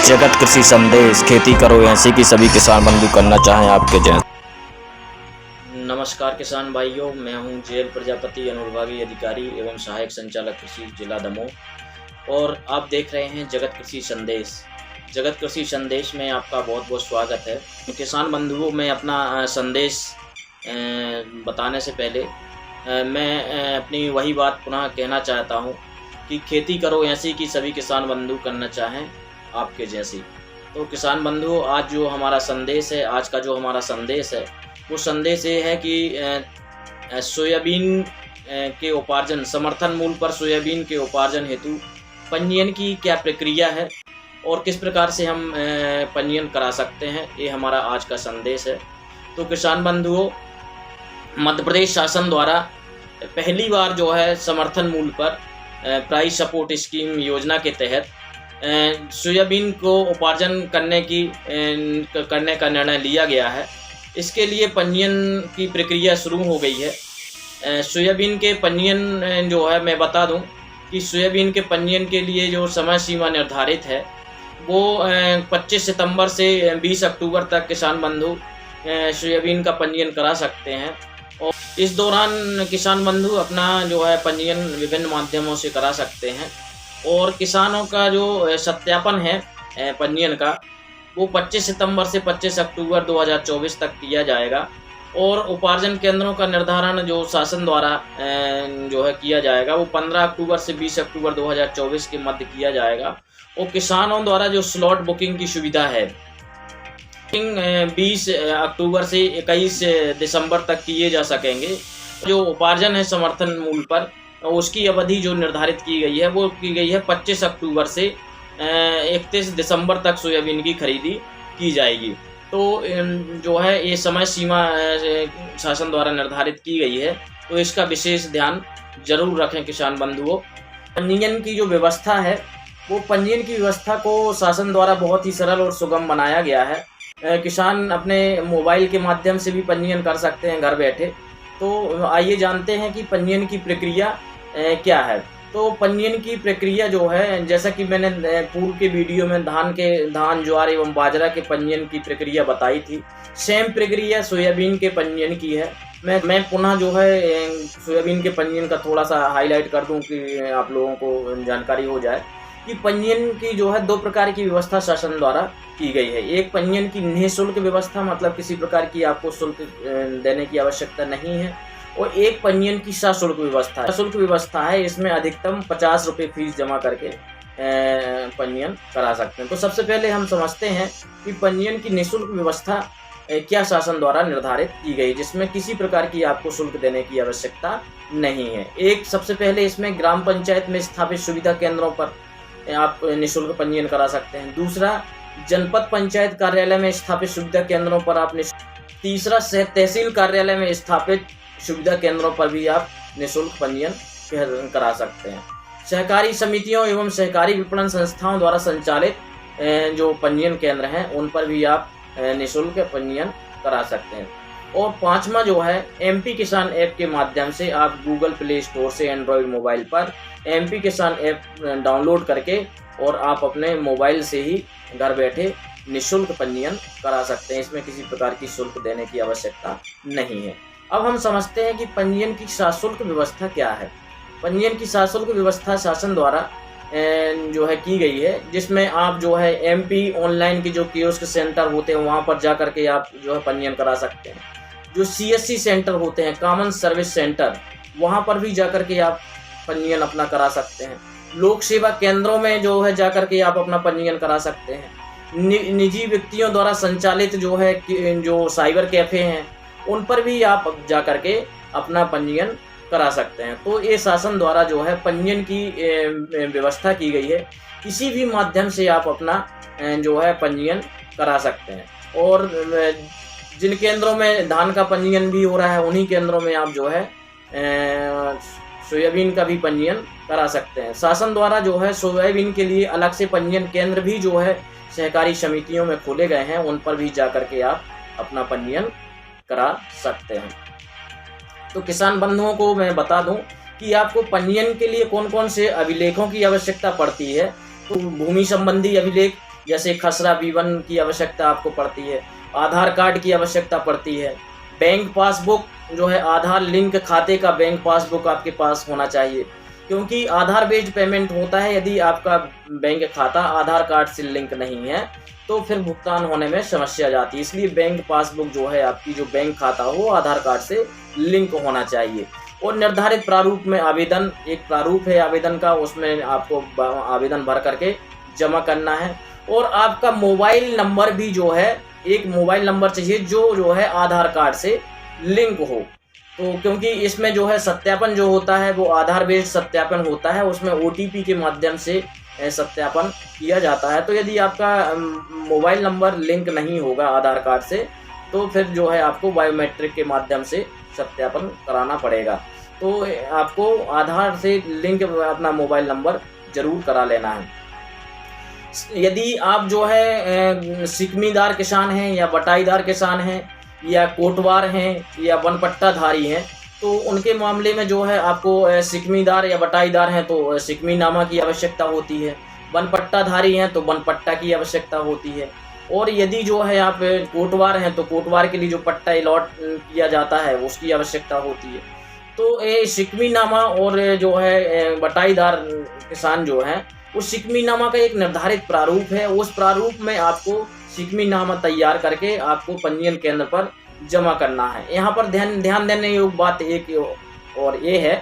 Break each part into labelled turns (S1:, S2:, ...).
S1: जगत कृषि संदेश, खेती करो ऐसे कि सभी किसान बंधु करना चाहें आपके जैसे।
S2: नमस्कार किसान भाइयों, मैं हूं जेल प्रजापति, अनुविभागीय अधिकारी एवं सहायक संचालक कृषि जिला दमोह और आप देख रहे हैं जगत कृषि संदेश। जगत कृषि संदेश में आपका बहुत बहुत स्वागत है। किसान बंधुओं में अपना संदेश बताने से पहले मैं अपनी वही बात पुनः कहना चाहता हूं कि खेती करो ऐसी कि सभी किसान बंधु करना चाहें आपके जैसी। तो किसान बंधुओं, आज जो हमारा संदेश है, आज का जो हमारा संदेश है वो संदेश ये है कि सोयाबीन के उपार्जन, समर्थन मूल्य पर सोयाबीन के उपार्जन हेतु पंजीयन की क्या प्रक्रिया है और किस प्रकार से हम पंजीयन करा सकते हैं, ये हमारा आज का संदेश है। तो किसान बंधुओं, मध्य प्रदेश शासन द्वारा पहली बार जो है समर्थन मूल्य पर प्राइस सपोर्ट स्कीम योजना के तहत सोयाबीन को उपार्जन करने का निर्णय लिया गया है। इसके लिए पंजीयन की प्रक्रिया शुरू हो गई है। सोयाबीन के पंजीयन जो है, मैं बता दूं कि सोयाबीन के पंजीयन के लिए जो समय सीमा निर्धारित है वो 25 सितंबर से 20 अक्टूबर तक किसान बंधु सोयाबीन का पंजीयन करा सकते हैं और इस दौरान किसान बंधु अपना जो है पंजीयन विभिन्न माध्यमों से करा सकते हैं और किसानों का जो सत्यापन है पंजीयन का वो 25 सितंबर से 25 अक्टूबर 2024 तक किया जाएगा और उपार्जन केंद्रों का निर्धारण जो शासन द्वारा जो है किया जाएगा वो 15 अक्टूबर से 20 अक्टूबर 2024 के मध्य किया जाएगा और किसानों द्वारा जो स्लॉट बुकिंग की सुविधा है 20 अक्टूबर से 21 दिसंबर तक किए जा सकेंगे। जो उपार्जन है समर्थन मूल्य पर, उसकी अवधि जो निर्धारित की गई है वो की गई है 25 अक्टूबर से 31 दिसंबर तक सोयाबीन की खरीदी की जाएगी। तो जो है ये समय सीमा शासन द्वारा निर्धारित की गई है, तो इसका विशेष ध्यान जरूर रखें किसान बंधुओं। पंजीयन की जो व्यवस्था है वो पंजीयन की व्यवस्था को शासन द्वारा बहुत ही सरल और सुगम बनाया गया है। किसान अपने मोबाइल के माध्यम से भी पंजीयन कर सकते हैं घर बैठे। तो आइए जानते हैं कि पंजीयन की प्रक्रिया क्या है। तो पंजीयन की प्रक्रिया जो है, जैसा कि मैंने पूर्व के वीडियो में धान ज्वार एवं बाजरा के पंजीयन की प्रक्रिया बताई थी, सेम प्रक्रिया सोयाबीन के पंजीयन की है। मैं पुनः जो है सोयाबीन के पंजीयन का थोड़ा सा हाईलाइट कर दूं कि आप लोगों को जानकारी हो जाए कि पंजीयन की जो है दो प्रकार की व्यवस्था शासन द्वारा की गई है। एक पंजीयन की निःशुल्क व्यवस्था, मतलब किसी प्रकार की आपको शुल्क देने की आवश्यकता नहीं है, और एक पंजीयन की सशुल्क व्यवस्था है। सशुल्क व्यवस्था है, इसमें अधिकतम 50 रुपये फीस जमा करके पंजीयन करा सकते हैं। तो सबसे पहले हम समझते हैं कि पंजीयन की निःशुल्क व्यवस्था क्या शासन द्वारा निर्धारित की गई, जिसमें किसी प्रकार की आपको शुल्क देने की आवश्यकता नहीं है। एक, सबसे पहले इसमें ग्राम पंचायत में स्थापित सुविधा केंद्रों पर आप निःशुल्क पंजीयन करा सकते हैं। दूसरा, जनपद पंचायत कार्यालय में स्थापित सुविधा केंद्रों पर आप तीसरा, तहसील कार्यालय में स्थापित सुविधा केंद्रों पर भी आप निःशुल्क पंजीयन करा सकते हैं। सहकारी समितियों एवं सहकारी विपणन संस्थाओं द्वारा संचालित जो पंजीयन केंद्र हैं उन पर भी आप निःशुल्क पंजीयन करा सकते हैं। और पांचवा जो है, MP किसान ऐप के माध्यम से आप गूगल प्ले स्टोर से एंड्रॉयड मोबाइल पर MP किसान ऐप डाउनलोड करके और आप अपने मोबाइल से ही घर बैठे निःशुल्क पंजीयन करा सकते हैं। इसमें किसी प्रकार की शुल्क देने की आवश्यकता नहीं है। अब हम समझते हैं कि पंजीयन की सशुल्क व्यवस्था क्या है। पंजीयन की सशुल्क व्यवस्था शासन द्वारा जो है की गई है, जिसमें आप जो है MP ऑनलाइन के जो कियोस्क सेंटर होते हैं वहाँ पर जा करके आप जो है पंजीयन करा सकते हैं। जो CSC सेंटर होते हैं, कॉमन सर्विस सेंटर, वहाँ पर भी जा करके आप पंजीयन अपना करा सकते हैं। लोक सेवा केंद्रों में जो है जा करके आप अपना पंजीयन करा सकते हैं। निजी व्यक्तियों द्वारा संचालित जो है जो साइबर कैफ़े हैं उन पर भी आप जा करके अपना पंजीयन करा सकते हैं। तो ये शासन द्वारा जो है पंजीयन की व्यवस्था की गई है। किसी भी माध्यम से आप अपना जो है पंजीयन करा सकते हैं और जिन केंद्रों में धान का पंजीयन भी हो रहा है उन्हीं केंद्रों में आप जो है सोयाबीन का भी पंजीयन करा सकते हैं। शासन द्वारा जो है सोयाबीन के लिए अलग से पंजीयन केंद्र भी जो है सहकारी समितियों में खोले गए हैं, उन पर भी जा करके आप अपना पंजीयन करा सकते हैं। तो किसान बंधुओं को मैं बता दूं कि आपको पंजीयन के लिए कौन कौन से अभिलेखों की आवश्यकता पड़ती है। तो भूमि संबंधी अभिलेख, जैसे खसरा B1 की आवश्यकता आपको पड़ती है, आधार कार्ड की आवश्यकता पड़ती है, बैंक पासबुक जो है आधार लिंक खाते का बैंक पासबुक आपके पास होना चाहिए, क्योंकि आधार बेस्ड पेमेंट होता है। यदि आपका बैंक खाता आधार कार्ड से लिंक नहीं है तो फिर भुगतान होने में समस्या जाती है। इसलिए बैंक पासबुक जो है आपकी जो बैंक खाता हो आधार कार्ड से लिंक होना चाहिए। और निर्धारित प्रारूप में आवेदन, एक प्रारूप है आवेदन का, उसमें आपको आवेदन भर करके जमा करना है। और आपका मोबाइल नंबर भी जो है, एक मोबाइल नंबर चाहिए जो है आधार कार्ड से लिंक हो। तो क्योंकि इसमें जो है सत्यापन जो होता है वो आधार बेस्ड सत्यापन होता है, उसमें OTP के माध्यम से सत्यापन किया जाता है। तो यदि आपका मोबाइल नंबर लिंक नहीं होगा आधार कार्ड से तो फिर जो है आपको बायोमेट्रिक के माध्यम से सत्यापन कराना पड़ेगा। तो आपको आधार से लिंक अपना मोबाइल नंबर जरूर करा लेना है। यदि आप जो है सिकमीदार किसान हैं या बटाईदार किसान हैं या कोटवार हैं या वन पट्टाधारी हैं तो उनके मामले में जो है आपको सिकमीदार या बटाईदार हैं तो सिकमीनामा की आवश्यकता होती है, वन पट्टाधारी हैं तो वन पट्टा की आवश्यकता होती है। और यदि जो है आप कोटवार हैं तो कोटवार के लिए जो पट्टा अलॉट किया जाता है उसकी आवश्यकता होती है। तो ये सिकमीनामा और जो है बटाईदार किसान जो हैं उस सिकमीनामा का एक निर्धारित प्रारूप है, उस प्रारूप में आपको सिकमीनामा तैयार करके आपको पंजीयन केंद्र पर जमा करना है। यहाँ पर ध्यान देने योग्य बात एक और ये है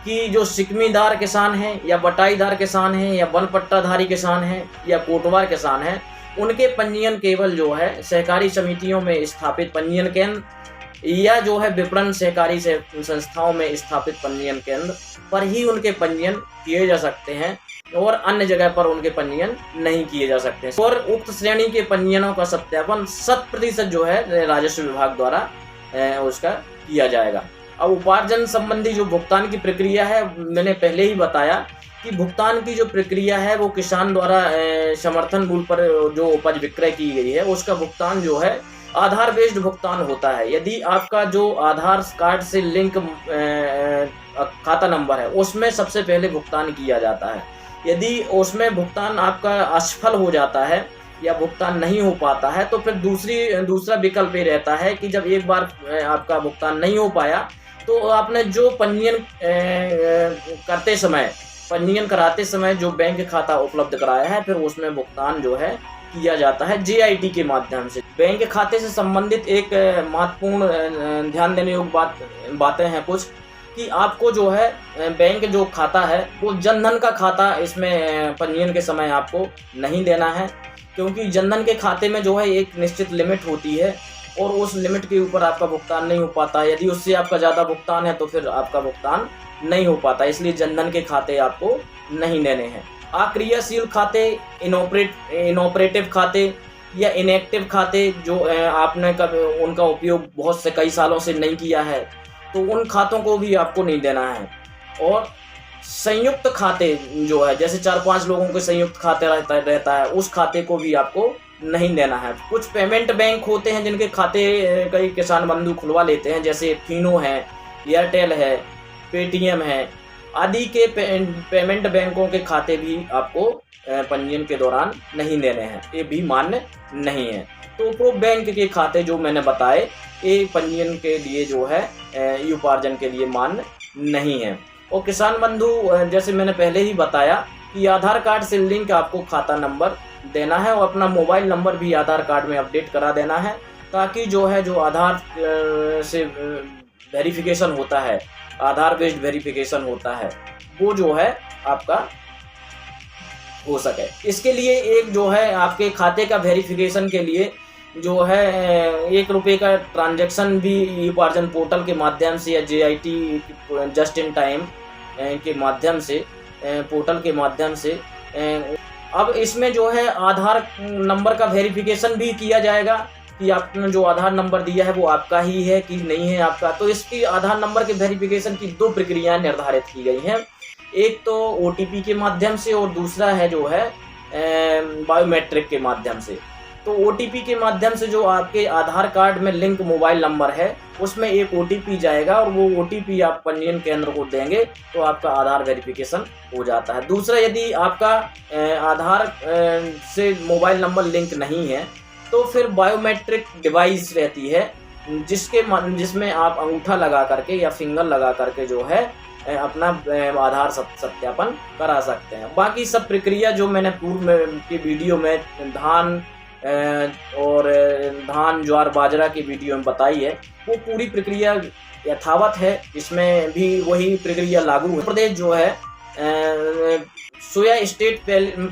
S2: कि जो सिकमीदार किसान हैं या बटाईदार किसान हैं या वन पट्टाधारी किसान हैं या कोटवार किसान हैं, उनके पंजीयन केवल जो है सहकारी समितियों में स्थापित पंजीयन केंद्र या जो है विपणन सहकारी संस्थाओं में स्थापित पंजीयन केंद्र पर ही उनके पंजीयन किए जा सकते हैं और अन्य जगह पर उनके पंजीयन नहीं किए जा सकते। और उक्त श्रेणी के पंजीयनों का सत्यापन 100% जो है राजस्व विभाग द्वारा उसका किया जाएगा। अब उपार्जन संबंधी जो भुगतान की प्रक्रिया है, मैंने पहले ही बताया कि भुगतान की जो प्रक्रिया है वो किसान द्वारा समर्थन मूल्य पर जो उपज विक्रय की गई है उसका भुगतान जो है आधार बेस्ड भुगतान होता है। यदि आपका जो आधार कार्ड से लिंक खाता नंबर है उसमें सबसे पहले भुगतान किया जाता है। यदि उसमें भुगतान आपका असफल हो जाता है या भुगतान नहीं हो पाता है तो फिर दूसरा विकल्प ये रहता है कि जब एक बार आपका भुगतान नहीं हो पाया तो आपने जो पंजीयन कराते समय जो बैंक खाता उपलब्ध कराया है फिर उसमें भुगतान जो है किया जाता है JIT के माध्यम से। बैंक खाते से संबंधित एक महत्वपूर्ण ध्यान देने योग्य बातें हैं कुछ, कि आपको जो है बैंक जो खाता है वो जनधन का खाता इसमें पंजीयन के समय आपको नहीं देना है, क्योंकि जनधन के खाते में जो है एक निश्चित लिमिट होती है और उस लिमिट के ऊपर आपका भुगतान नहीं हो पाता। यदि उससे आपका ज़्यादा भुगतान है तो फिर आपका भुगतान नहीं हो पाता, इसलिए जनधन के खाते आपको नहीं देने हैं। अक्रियाशील खाते, इनऑपरेटिव खाते या इनएक्टिव खाते जो आपने उनका उपयोग बहुत से कई सालों से नहीं किया है तो उन खातों को भी आपको नहीं देना है। और संयुक्त खाते जो है, जैसे 4-5 लोगों के संयुक्त खाते रहता है, उस खाते को भी आपको नहीं देना है। कुछ पेमेंट बैंक होते हैं जिनके खाते कई किसान बंधु खुलवा लेते हैं, जैसे फिनो है, एयरटेल है, पेटीएम है आदि के पेमेंट बैंकों के खाते भी आपको पंजीयन के दौरान नहीं देने हैं, ये भी मान्य नहीं है। तो उपरोक्त बैंक के खाते जो मैंने बताए ये पंजीयन के लिए जो है उपार्जन के लिए मान्य नहीं है। और किसान बंधु जैसे मैंने पहले ही बताया कि आधार कार्ड से लिंक आपको खाता नंबर देना है और अपना मोबाइल नंबर भी आधार कार्ड में अपडेट करा देना है, ताकि जो है जो आधार से वेरिफिकेशन होता है, आधार बेस्ड वेरिफिकेशन होता है, वो जो है आपका हो सके। इसके लिए एक जो है आपके खाते का वेरिफिकेशन के लिए जो है ₹1 का ट्रांजैक्शन भी उपार्जन पोर्टल के माध्यम से या JIT जस्ट इन टाइम के माध्यम से पोर्टल के माध्यम से अब इसमें जो है आधार नंबर का वेरिफिकेशन भी किया जाएगा कि आपने जो आधार नंबर दिया है वो आपका ही है कि नहीं है आपका। तो इसकी आधार नंबर के वेरिफिकेशन की 2 प्रक्रियाएं निर्धारित की गई हैं, एक तो OTP के माध्यम से और दूसरा है जो है बायोमेट्रिक के माध्यम से। तो OTP के माध्यम से जो आपके आधार कार्ड में लिंक मोबाइल नंबर है उसमें एक OTP जाएगा और वो OTP आप पंजीयन केंद्र को देंगे तो आपका आधार वेरिफिकेशन हो जाता है। दूसरा, यदि आपका आधार से मोबाइल नंबर लिंक नहीं है तो फिर बायोमेट्रिक डिवाइस रहती है जिसमें आप अंगूठा लगा करके या फिंगर लगा करके जो है अपना आधार सत्यापन करा सकते हैं। बाकी सब प्रक्रिया जो मैंने पूर्व में की वीडियो में धान ज्वार बाजरा की वीडियो में बताई है वो पूरी प्रक्रिया यथावत है, इसमें भी वही प्रक्रिया लागू है। प्रदेश जो है सोया स्टेट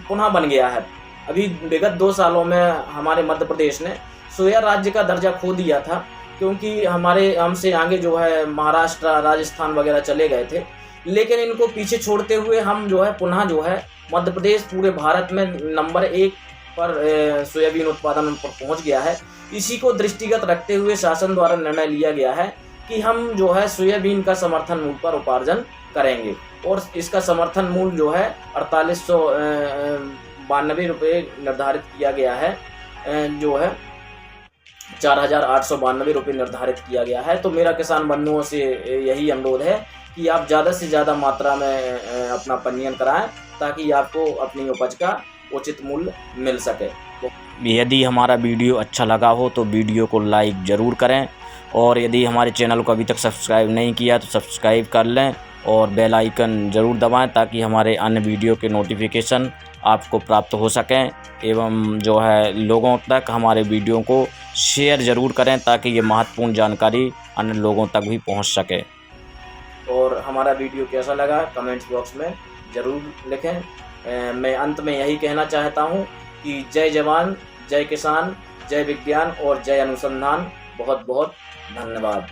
S2: पुनः बन गया है। अभी विगत 2 सालों में हमारे मध्य प्रदेश ने सोया राज्य का दर्जा खो दिया था क्योंकि हमसे आगे जो है महाराष्ट्र राजस्थान वगैरह चले गए थे, लेकिन इनको पीछे छोड़ते हुए हम जो है पुनः जो है मध्य प्रदेश पूरे भारत में नंबर 1 पर सोयाबीन उत्पादन पर पहुंच गया है। इसी को दृष्टिगत रखते हुए शासन द्वारा निर्णय लिया गया है कि हम जो है सोयाबीन का समर्थन मूल्य पर उपार्जन करेंगे और इसका समर्थन मूल्य जो है 4892 रुपये निर्धारित किया गया है, जो है 4892 रुपये निर्धारित किया गया है। तो मेरा किसान बंधुओं से यही अनुरोध है कि आप ज़्यादा से ज़्यादा मात्रा में अपना पंजीयन कराएं ताकि आपको अपनी उपज का उचित मूल्य मिल सके।
S1: यदि हमारा वीडियो अच्छा लगा हो तो वीडियो को लाइक ज़रूर करें और यदि हमारे चैनल को अभी तक सब्सक्राइब नहीं किया तो सब्सक्राइब कर लें और बेल आइकन ज़रूर दबाएं ताकि हमारे अन्य वीडियो के नोटिफिकेशन आपको प्राप्त हो सकें। एवं जो है लोगों तक हमारे वीडियो को शेयर ज़रूर करें ताकि ये महत्वपूर्ण जानकारी अन्य लोगों तक भी पहुंच सके।
S2: और हमारा वीडियो कैसा लगा कमेंट्स बॉक्स में ज़रूर लिखें। मैं अंत में यही कहना चाहता हूँ कि जय जवान, जय किसान, जय विज्ञान और जय अनुसंधान। बहुत बहुत धन्यवाद।